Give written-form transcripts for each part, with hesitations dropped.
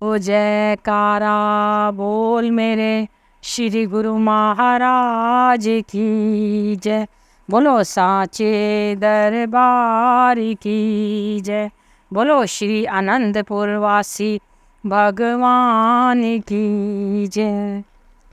ओ जयकारा बोल मेरे श्री गुरु महाराज की जय। बोलो साचे दरबार की जय। बोलो श्री आनंदपुर वासी भगवान की जय।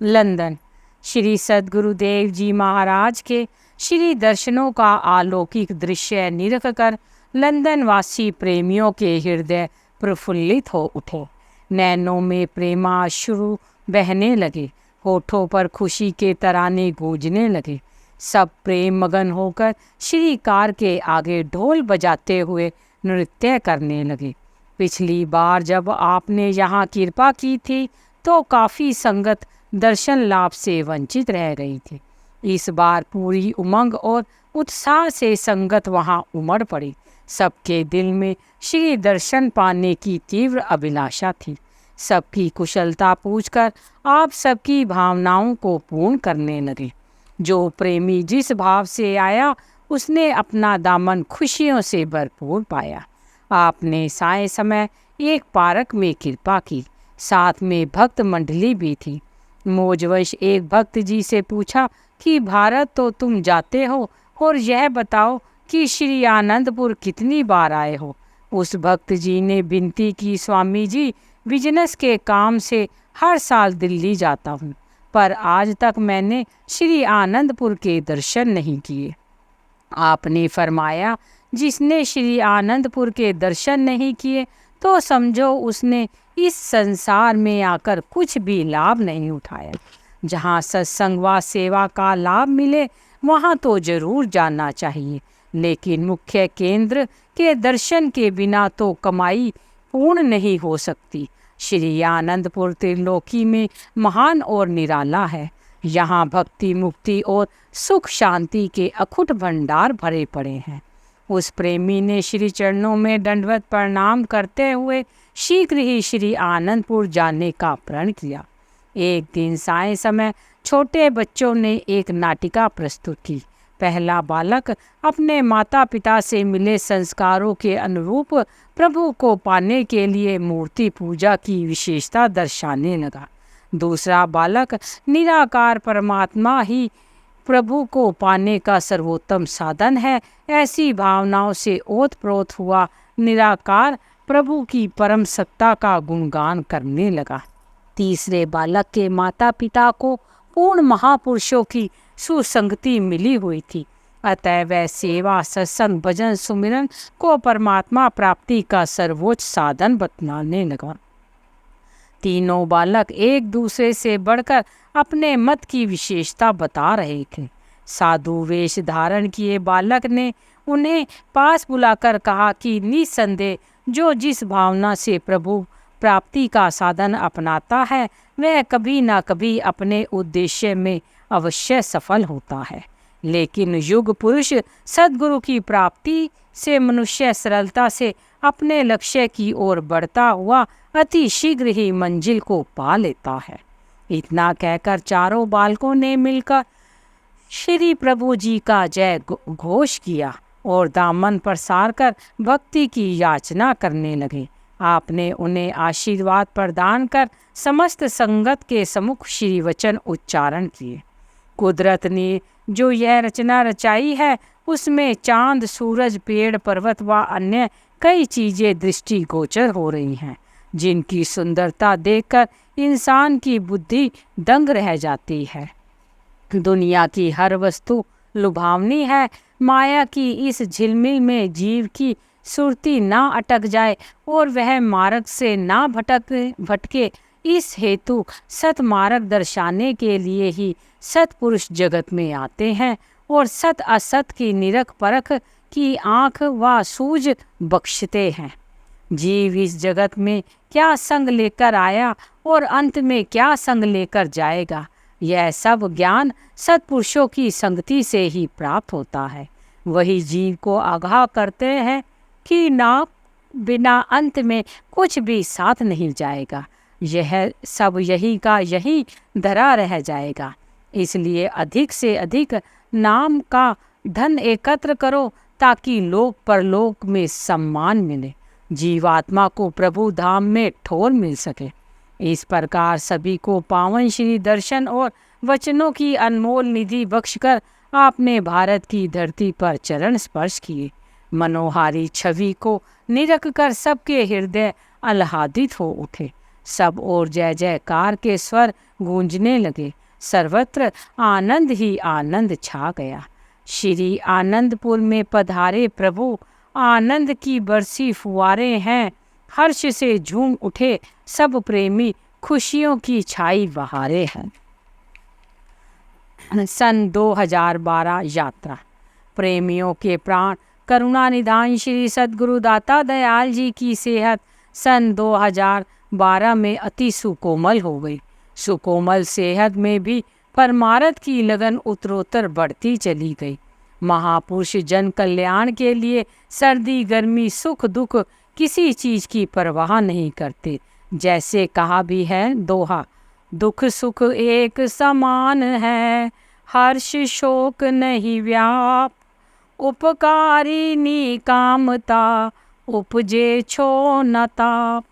लंदन। श्री सद्गुरुदेव जी महाराज के श्री दर्शनों का अलौकिक दृश्य निरख कर लंदन वासी प्रेमियों के हृदय प्रफुल्लित हो उठे। नैनों में प्रेमाश्रु बहने लगे, होठों पर खुशी के तराने गूंजने लगे। सब प्रेम मगन होकर श्री कार के आगे ढोल बजाते हुए नृत्य करने लगे। पिछली बार जब आपने यहाँ कृपा की थी तो काफ़ी संगत दर्शन लाभ से वंचित रह गई थी। इस बार पूरी उमंग और उत्साह से संगत वहाँ उमड़ पड़ी। सबके दिल में श्री दर्शन पाने की तीव्र अभिलाषा थी। सबकी कुशलता पूछकर आप सबकी भावनाओं को पूर्ण करने लगे। जो प्रेमी जिस भाव से आया उसने अपना दामन खुशियों से भरपूर पाया। आपने साय समय एक पार्क में कृपा की, साथ में भक्त मंडली भी थी। मौजवश एक भक्त जी से पूछा कि भारत तो तुम जाते हो और यह बताओ कि श्री आनंदपुर कितनी बार आए हो। उस भक्त जी ने विनती की, स्वामी जी बिजनेस के काम से हर साल दिल्ली जाता हूँ, पर आज तक मैंने श्री आनंदपुर के दर्शन नहीं किए। आपने फरमाया, जिसने श्री आनंदपुर के दर्शन नहीं किए तो समझो उसने इस संसार में आकर कुछ भी लाभ नहीं उठाया। जहाँ सत्संग व सेवा का लाभ मिले वहाँ तो जरूर जाना चाहिए, लेकिन मुख्य केंद्र के दर्शन के बिना तो कमाई पूर्ण नहीं हो सकती। श्री आनंदपुर त्रिलोकी में महान और निराला है। यहाँ भक्ति, मुक्ति और सुख शांति के अखुट भंडार भरे पड़े हैं। उस प्रेमी ने श्री चरणों में दंडवत प्रणाम करते हुए शीघ्र ही श्री आनंदपुर जाने का प्रण किया। एक दिन साय समय छोटे बच्चों ने एक नाटिका प्रस्तुत की। पहला बालक अपने माता पिता से मिले संस्कारों के अनुरूप प्रभु को पाने के लिए मूर्ति पूजा की विशेषता दर्शाने लगा। दूसरा बालक निराकार परमात्मा ही प्रभु को पाने का सर्वोत्तम साधन है, ऐसी भावनाओं से ओतप्रोत हुआ निराकार प्रभु की परम सत्ता का गुणगान करने लगा। तीसरे बालक के माता पिता को पूर्ण महापुरुषों की सुसंगति मिली हुई थी, अतः वह सेवा, सत्संग, भजन, सुमिरन को परमात्मा प्राप्ति का सर्वोच्च साधन बतलाने लगा। तीनों बालक एक दूसरे से बढ़कर अपने मत की विशेषता बता रहे थे। साधु वेश धारण किए बालक ने उन्हें पास बुलाकर कहा कि निसंदेह जो जिस भावना से प्रभु प्राप्ति का साधन अपनाता है वह कभी ना कभी अपने उद्देश्य में अवश्य सफल होता है, लेकिन युग पुरुष सद्गुरु की प्राप्ति से मनुष्य सरलता से अपने लक्ष्य की ओर बढ़ता हुआ अति शीघ्र ही मंजिल को पा लेता है। इतना कहकर चारों बालकों ने मिलकर श्री प्रभु जी का जय घोष किया और दामन प्रसार कर भक्ति की याचना करने लगे। आपने उन्हें आशीर्वाद प्रदान कर समस्त संगत के सम्मुख श्री वचन उच्चारण किए। कुदरत ने जो यह रचना रचाई है उसमें चांद, सूरज, पेड़, पर्वत व अन्य कई चीजें दृष्टिगोचर हो रही हैं, जिनकी सुंदरता देखकर इंसान की बुद्धि दंग रह जाती है। दुनिया की हर वस्तु लुभावनी है। माया की इस झिलमिल में जीव की सुरती ना अटक जाए और वह मार्ग से ना भटके, इस हेतु सतमार्ग दर्शाने के लिए ही सतपुरुष जगत में आते हैं और सत असत की निरख परख की आँख व सूझ बख्शते हैं। जीव इस जगत में क्या संग लेकर आया और अंत में क्या संग लेकर जाएगा, यह सब ज्ञान सत्पुरुषों की संगति से ही प्राप्त होता है। वही जीव को आगाह करते हैं कि ना बिना अंत में कुछ भी साथ नहीं जाएगा, यह सब यही का यही धरा रह जाएगा। इसलिए अधिक से अधिक नाम का धन एकत्र करो ताकि लोक परलोक में सम्मान मिले। जीवात्मा को प्रभु धाम में ठोर मिल सके। इस प्रकार सभी को पावन श्री दर्शन और वचनों की अनमोल निधि बख्शकर आपने भारत की धरती पर चरण स्पर्श किए। मनोहारी छवि को निरख कर सबके हृदय आह्लादित हो उठे। सब ओर जय जयकार के स्वर गूंजने लगे। सर्वत्र आनंद ही आनंद छा गया। श्री आनंदपुर में पधारे प्रभु, आनंद की बरसी फुआरे हैं। हर्ष से झूम उठे सब प्रेमी, खुशियों की छाई बहारे हैं। सन 2012 यात्रा। प्रेमियों के प्राण करुणा निधान श्री सद्गुरु दाता दयाल जी की सेहत सन 2012 में अति सुकोमल हो गई। सुकोमल सेहत में भी परमार्थ की लगन उत्तरोत्तर बढ़ती चली गई। महापुरुष जन कल्याण के लिए सर्दी गर्मी सुख दुख किसी चीज की परवाह नहीं करते। जैसे कहा भी है दोहा, दुख सुख एक समान है, हर्ष शोक नहीं व्याप, उपकारी निकामता उपजे छो न ताप।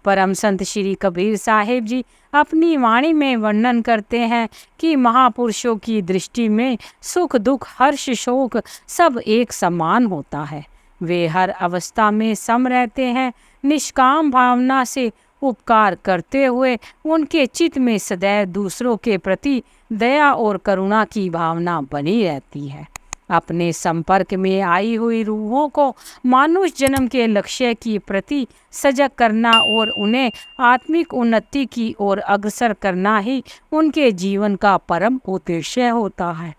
परम संत श्री कबीर साहिब जी अपनी वाणी में वर्णन करते हैं कि महापुरुषों की दृष्टि में सुख दुख हर्ष शोक सब एक समान होता है। वे हर अवस्था में सम रहते हैं। निष्काम भावना से उपकार करते हुए उनके चित्त में सदैव दूसरों के प्रति दया और करुणा की भावना बनी रहती है। अपने संपर्क में आई हुई रूहों को मानुष जन्म के लक्ष्य की प्रति सजग करना और उन्हें आत्मिक उन्नति की ओर अग्रसर करना ही उनके जीवन का परम उद्देश्य होता है।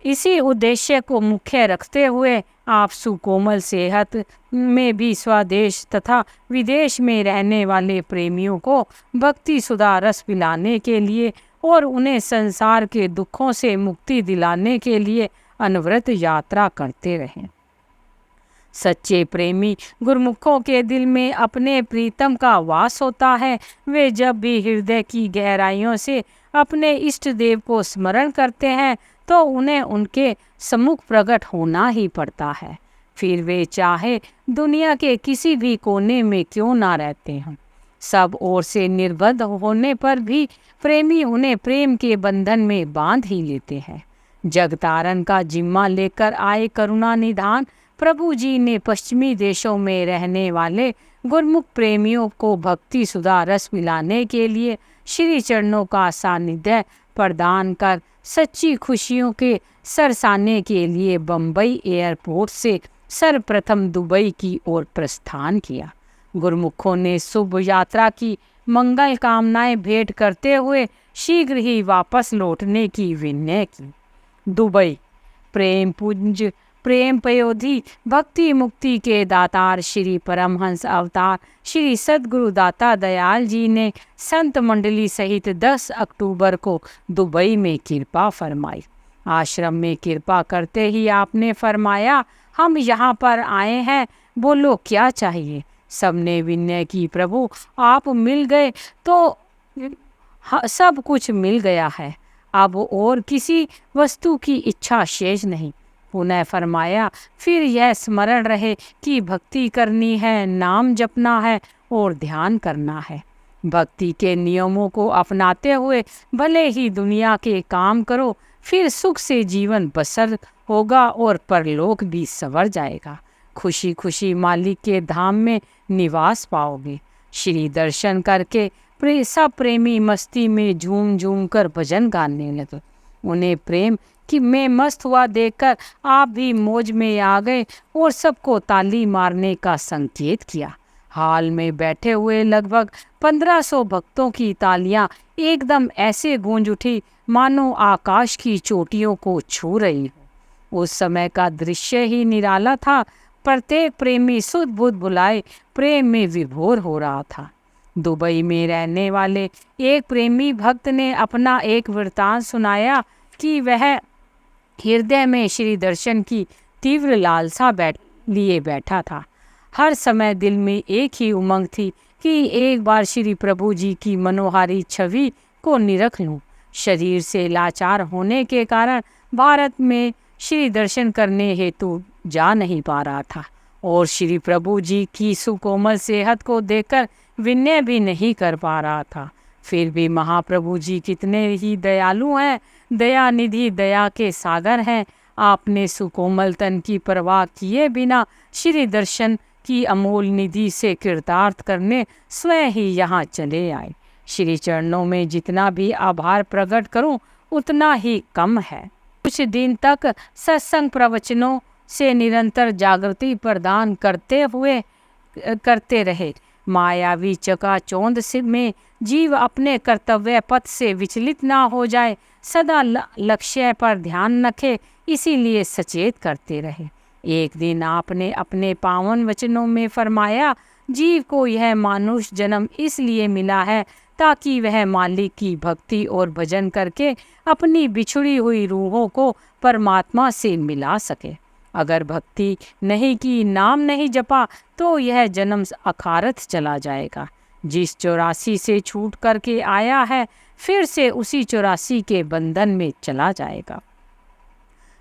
इसी उद्देश्य को मुख्य रखते हुए आप सुकोमल सेहत में भी स्वदेश तथा विदेश में रहने वाले प्रेमियों को भक्ति सुधा रस पिलाने के लिए और उन्हें संसार के दुखों से मुक्ति दिलाने के लिए अनवरत यात्रा करते रहें। सच्चे प्रेमी गुरुमुखों के दिल में अपने प्रीतम का वास होता है। वे जब भी हृदय की गहराइयों से अपने इष्ट देव को स्मरण करते हैं तो उन्हें उनके सम्मुख प्रकट होना ही पड़ता है। फिर वे चाहे दुनिया के किसी भी कोने में क्यों ना रहते हैं। सब ओर से निर्बंध होने पर भी प्रेमी उन्हें प्रेम के बंधन में बांध ही लेते हैं। जगतारण का जिम्मा लेकर आए करुणा निधान प्रभु जी ने पश्चिमी देशों में रहने वाले गुरमुख प्रेमियों को भक्ति सुधा रस पिलाने के लिए श्री चरणों का सानिध्य प्रदान कर सच्ची खुशियों के सरसाने के लिए बम्बई एयरपोर्ट से सर्वप्रथम दुबई की ओर प्रस्थान किया। गुरुमुखों ने शुभ यात्रा की मंगल कामनाएं भेंट करते हुए शीघ्र ही वापस लौटने की विनय की। दुबई प्रेम पुंज प्रेम पयोधि भक्ति मुक्ति के दातार श्री परमहंस अवतार श्री सद्गुरु दाता दयाल जी ने संत मंडली सहित 10 अक्टूबर को दुबई में कृपा फरमाई। आश्रम में कृपा करते ही आपने फरमाया, हम यहाँ पर आए हैं, बोलो क्या चाहिए। सबने विनय की, प्रभु आप मिल गए तो सब कुछ मिल गया है, अब और किसी वस्तु की इच्छा शेष नहीं। पुनः फरमाया, फिर यह स्मरण रहे कि भक्ति करनी है, नाम जपना है और ध्यान करना है। भक्ति के नियमों को अपनाते हुए भले ही दुनिया के काम करो, फिर सुख से जीवन बसर होगा और परलोक भी संवर जाएगा। खुशी खुशी मालिक के धाम में निवास पाओगे। श्री दर्शन करके सब प्रेमी मस्ती में झूम झूम कर भजन गाने लगे। उन्हें प्रेम कि मैं मस्त हुआ देखकर आप भी मौज में आ गए और सबको ताली मारने का संकेत किया। हाल में बैठे हुए लगभग 1500 भक्तों की तालियां एकदम ऐसे गूंज उठी मानो आकाश की चोटियों को छू रही हो। उस समय का दृश्य ही निराला था। प्रत्येक प्रेमी सुध बुध बुलाए प्रेम में विभोर हो रहा था। दुबई में रहने वाले एक प्रेमी भक्त ने अपना एक वृत्तांत सुनाया कि वह हृदय में श्री दर्शन की तीव्र लालसा लिए बैठा था। हर समय दिल में एक ही उमंग थी कि एक बार श्री प्रभु जी की मनोहारी छवि को निरख लूं। शरीर से लाचार होने के कारण भारत में श्री दर्शन करने हेतु जा नहीं पा रहा था और श्री प्रभु जी की सुकोमल सेहत को देखकर विनय भी नहीं कर पा रहा था। फिर भी महाप्रभु जी कितने ही दयालु हैं, दया निधि दया के सागर हैं। आपने सुकोमल तन की परवाह किए बिना श्री दर्शन की अमोल निधि से कृतार्थ करने स्वयं ही यहाँ चले आए। श्री चरणों में जितना भी आभार प्रकट करूं उतना ही कम है। कुछ दिन तक सत्संग प्रवचनों से निरंतर जागृति प्रदान करते रहे। मायावी चकाचौंध में जीव अपने कर्तव्य पथ से विचलित ना हो जाए, सदा लक्ष्य पर ध्यान रखे, इसीलिए सचेत करते रहे। एक दिन आपने अपने पावन वचनों में फरमाया, जीव को यह मानुष जन्म इसलिए मिला है ताकि वह मालिक की भक्ति और भजन करके अपनी बिछुड़ी हुई रूहों को परमात्मा से मिला सके। अगर भक्ति नहीं की, नाम नहीं जपा, तो यह जन्म अखारत चला जाएगा। जिस 84 से छूट करके आया है, फिर से उसी 84 के बंधन में चला जाएगा।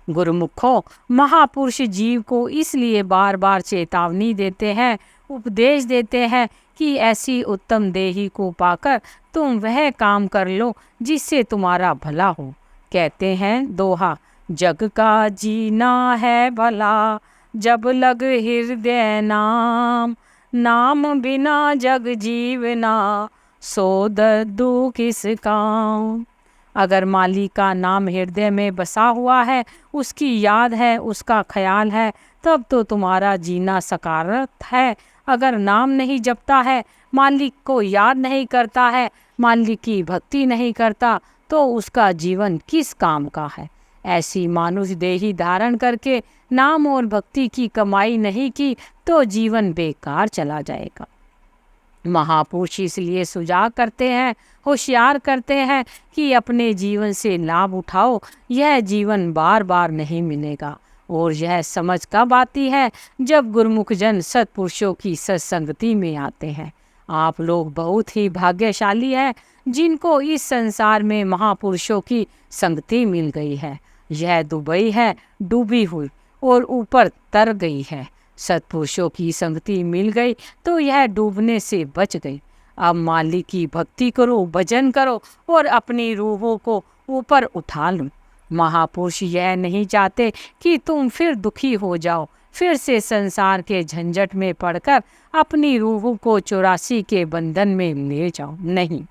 गुरुमुखों, महापुरुष जीव को इसलिए बार बार चेतावनी देते हैं, उपदेश देते हैं कि ऐसी उत्तम देही को पाकर तुम वह काम कर लो जिससे तुम्हारा भला हो। कहते हैं दोहा, जग का जीना है भला, जब लग हृदय नाम, नाम बिना जग जीवना, सो दर्दु किस काम। अगर मालिक का नाम हृदय में बसा हुआ है, उसकी याद है, उसका ख्याल है, तब तो तुम्हारा जीना सकारत है। अगर नाम नहीं जपता है, मालिक को याद नहीं करता है, मालिक की भक्ति नहीं करता, तो उसका जीवन किस काम का है। ऐसी मानुष देही धारण करके नाम और भक्ति की कमाई नहीं की तो जीवन बेकार चला जाएगा। महापुरुष इसलिए सुझाव करते हैं, होशियार करते हैं कि अपने जीवन से लाभ उठाओ, यह जीवन बार बार नहीं मिलेगा। और यह समझ कब आती है? जब गुरुमुख जन सत्पुरुषों की सत्संगति में आते हैं। आप लोग बहुत ही भाग्यशाली हैं जिनको इस संसार में महापुरुषों की संगति मिल गई है। यह दुबई है डूबी हुई और ऊपर तर गई है। सत्पुरुषों की संगति मिल गई तो यह डूबने से बच गई। अब मालिक की भक्ति करो, भजन करो और अपनी रूहों को ऊपर उठा लो। महापुरुष यह नहीं चाहते कि तुम फिर दुखी हो जाओ, फिर से संसार के झंझट में पड़कर अपनी रूह को 84 के बंधन में ले जाओ। नहीं,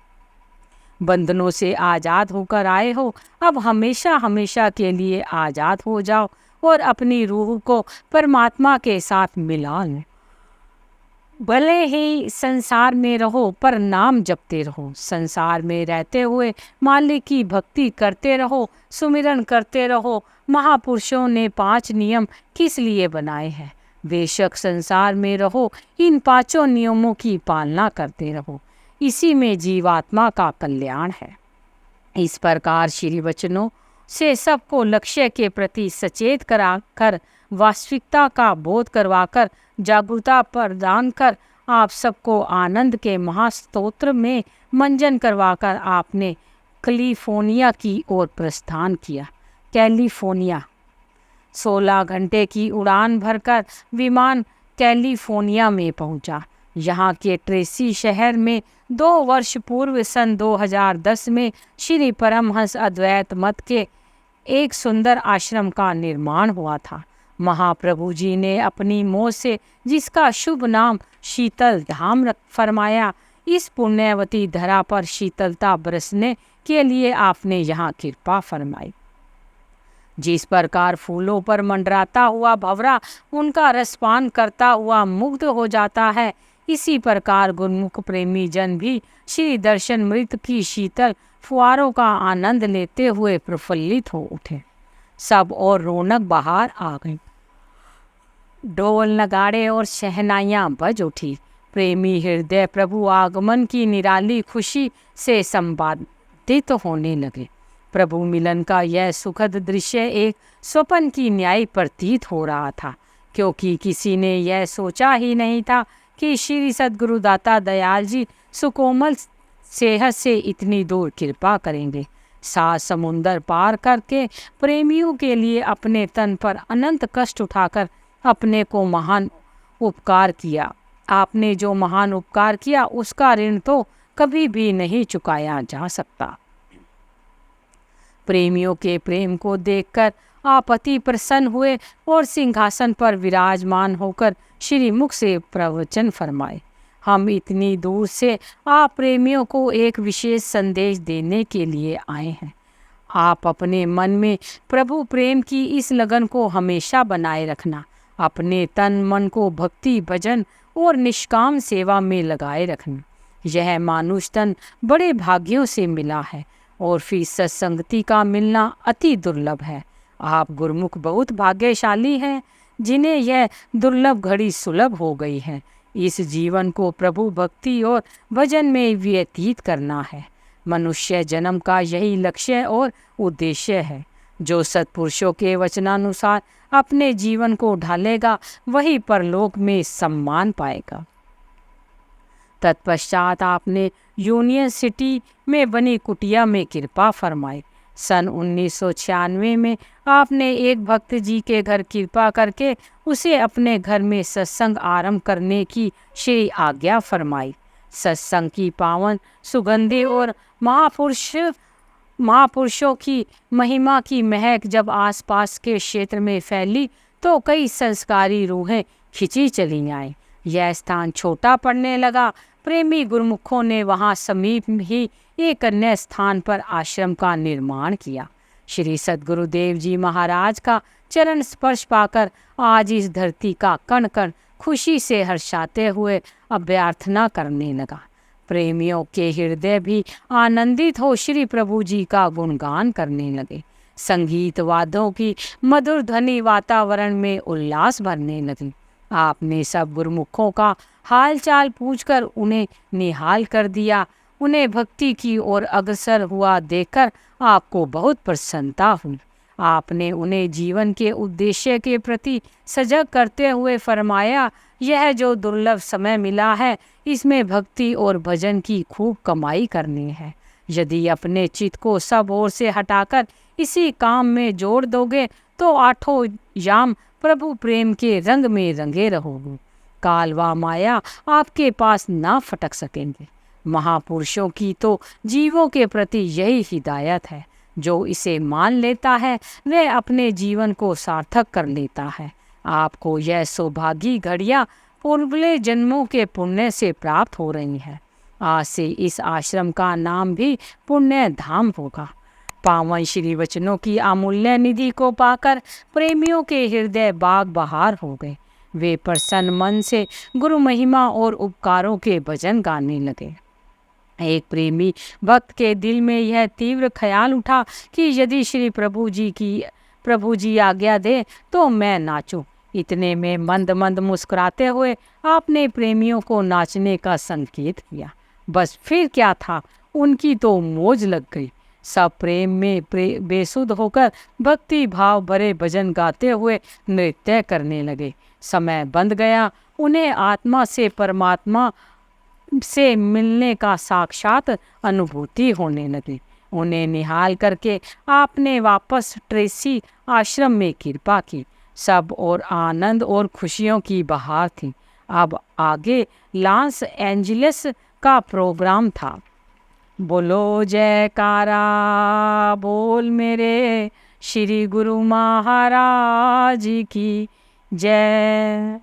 बंधनों से आज़ाद होकर आए हो, अब हमेशा हमेशा के लिए आज़ाद हो जाओ और अपनी रूह को परमात्मा के साथ मिला लो। भले ही संसार में रहो पर नाम जपते रहो। संसार में रहते हुए मालिक की भक्ति करते रहो, सुमिरन करते रहो। महापुरुषों ने 5 नियम किस लिए बनाए हैं? बेशक संसार में रहो, इन 5 नियमों की पालना करते रहो, इसी में जीवात्मा का कल्याण है। इस प्रकार श्री वचनों से सबको लक्ष्य के प्रति सचेत कराकर, वास्तविकता का बोध करवाकर, जागरूकता प्रदान कर आप सबको आनंद के महास्तोत्र में मंजन करवाकर आपने कैलिफोर्निया की ओर प्रस्थान किया। कैलिफोर्निया 16 घंटे की उड़ान भरकर विमान कैलिफोर्निया में पहुंचा। यहाँ के ट्रेसी शहर में 2 वर्ष पूर्व सन 2010 में श्री परमहंस अद्वैत मत के एक सुंदर आश्रम का निर्माण हुआ था। महाप्रभु जी ने अपनी मोह से जिसका शुभ नाम शीतल धाम फरमाया, इस पुण्यवती धरा पर शीतलता बरसने के लिए आपने यहाँ कृपा फरमाई। जिस प्रकार फूलों पर मंडराता हुआ भंवरा उनका रसपान करता हुआ मुग्ध हो जाता है, इसी प्रकार गुरुमुख प्रेमी जन भी श्री दर्शन मृत की शीतल फुआरों का आनंद लेते हुए प्रफुल्लित हो उठे। सब और रौनक बाहर आ गई। ढोल नगाड़े और शहनाइयाँ बज उठी। प्रेमी हृदय प्रभु आगमन की निराली खुशी से संपादित होने लगे। प्रभु मिलन का यह सुखद दृश्य एक स्वप्न की न्याय प्रतीत हो रहा था, क्योंकि किसी ने यह सोचा ही नहीं था कि श्री सद्गुरुदाता दयाल जी सुकोमल सेहत से इतनी दूर कृपा करेंगे। 7 समुंदर पार करके प्रेमियों के लिए अपने तन पर अनंत कष्ट उठाकर अपने को महान उपकार किया। आपने जो महान उपकार किया उसका ऋण तो कभी भी नहीं चुकाया जा सकता। प्रेमियों के प्रेम को देखकर आप अति प्रसन्न हुए और सिंहासन पर विराजमान होकर श्री मुख से प्रवचन फरमाए। हम इतनी दूर से आप प्रेमियों को एक विशेष संदेश देने के लिए आए हैं। आप अपने मन में प्रभु प्रेम की इस लगन को हमेशा बनाए रखना। अपने तन मन को भक्ति भजन और निष्काम सेवा में लगाए रखना। यह मानुष तन बड़े भाग्यों से मिला है और फिर सत्संगति का मिलना अति दुर्लभ है। आप गुरुमुख बहुत भाग्यशाली हैं जिन्हें यह दुर्लभ घड़ी सुलभ हो गई है। इस जीवन को प्रभु भक्ति और भजन में व्यतीत करना है। मनुष्य जन्म का यही लक्ष्य और उद्देश्य है। जो सत्पुरुषों के वचनानुसार अपने जीवन को ढालेगा वही परलोक में सम्मान पाएगा। तत्पश्चात आपने यूनियन सिटी में बनी कुटिया में कृपा फरमाई। सन 1996 में आपने एक भक्त जी के घर कृपा करके उसे अपने घर में सत्संग आरंभ करने की श्री आज्ञा फरमाई। सत्संग की पावन सुगंधि और महापुरुषों की महिमा की महक जब आसपास के क्षेत्र में फैली तो कई संस्कारी रूहें खिंची चली आईं। यह स्थान छोटा पड़ने लगा। प्रेमी गुरुमुखों ने वहां समीप ही एक अन्य स्थान पर आश्रम का निर्माण किया। श्री सद्गुरुदेव जी महाराज का चरण स्पर्श पाकर आज इस धरती का कण कण खुशी से हर्षाते हुए अभ्यर्थना करने लगा। प्रेमियों के हृदय भी आनंदित हो श्री प्रभु जी का गुणगान करने लगे। संगीत वाद्यों की मधुर ध्वनि वातावरण में उल्लास भरने लगी। आपने सब गुरुमुखों का हाल चाल पूछकर उन्हें निहाल कर दिया। उन्हें भक्ति की ओर अग्रसर हुआ देखकर आपको बहुत प्रसन्नता हुई। आपने उन्हें जीवन के उद्देश्य के प्रति सजग करते हुए फरमाया, यह जो दुर्लभ समय मिला है इसमें भक्ति और भजन की खूब कमाई करनी है। यदि अपने चित्त को सब ओर से हटाकर इसी काम में जोड़ दोगे तो आठों याम प्रभु प्रेम के रंग में रंगे रहोगे। काल व माया आपके पास ना फटक सकेंगे। महापुरुषों की तो जीवों के प्रति यही हिदायत है। जो इसे मान लेता है वह अपने जीवन को सार्थक कर लेता है। आपको यह सौभाग्य घड़ियाँ पूर्वले जन्मों के पुण्य से प्राप्त हो रही है। आज से इस आश्रम का नाम भी पुण्य धाम होगा। पावन श्री वचनों की अमूल्य निधि को पाकर प्रेमियों के हृदय बाग बहार हो गए। वे प्रसन्न मन से गुरु महिमा और उपकारों के भजन गाने लगे। एक प्रेमी भक्त के दिल में यह तीव्र ख्याल उठा कि यदि श्री प्रभु जी आज्ञा दे तो मैं नाचूं। इतने में मंद मंद मुस्कुराते हुए आपने प्रेमियों को नाचने का संकेत किया। बस फिर क्या था, उनकी तो मौज लग गई। सब प्रेम में बेसुध होकर भक्ति भाव भरे भजन गाते हुए नृत्य करने लगे। समय बंध गया। उन्हें आत्मा से परमात्मा से मिलने का साक्षात अनुभूति होने लगी। उन्हें निहाल करके आपने वापस ट्रेसी आश्रम में कृपा की। सब और आनंद और खुशियों की बहार थी। अब आगे लॉस एंजलिस का प्रोग्राम था। बोलो जयकारा बोल मेरे श्री गुरु महाराज की जय।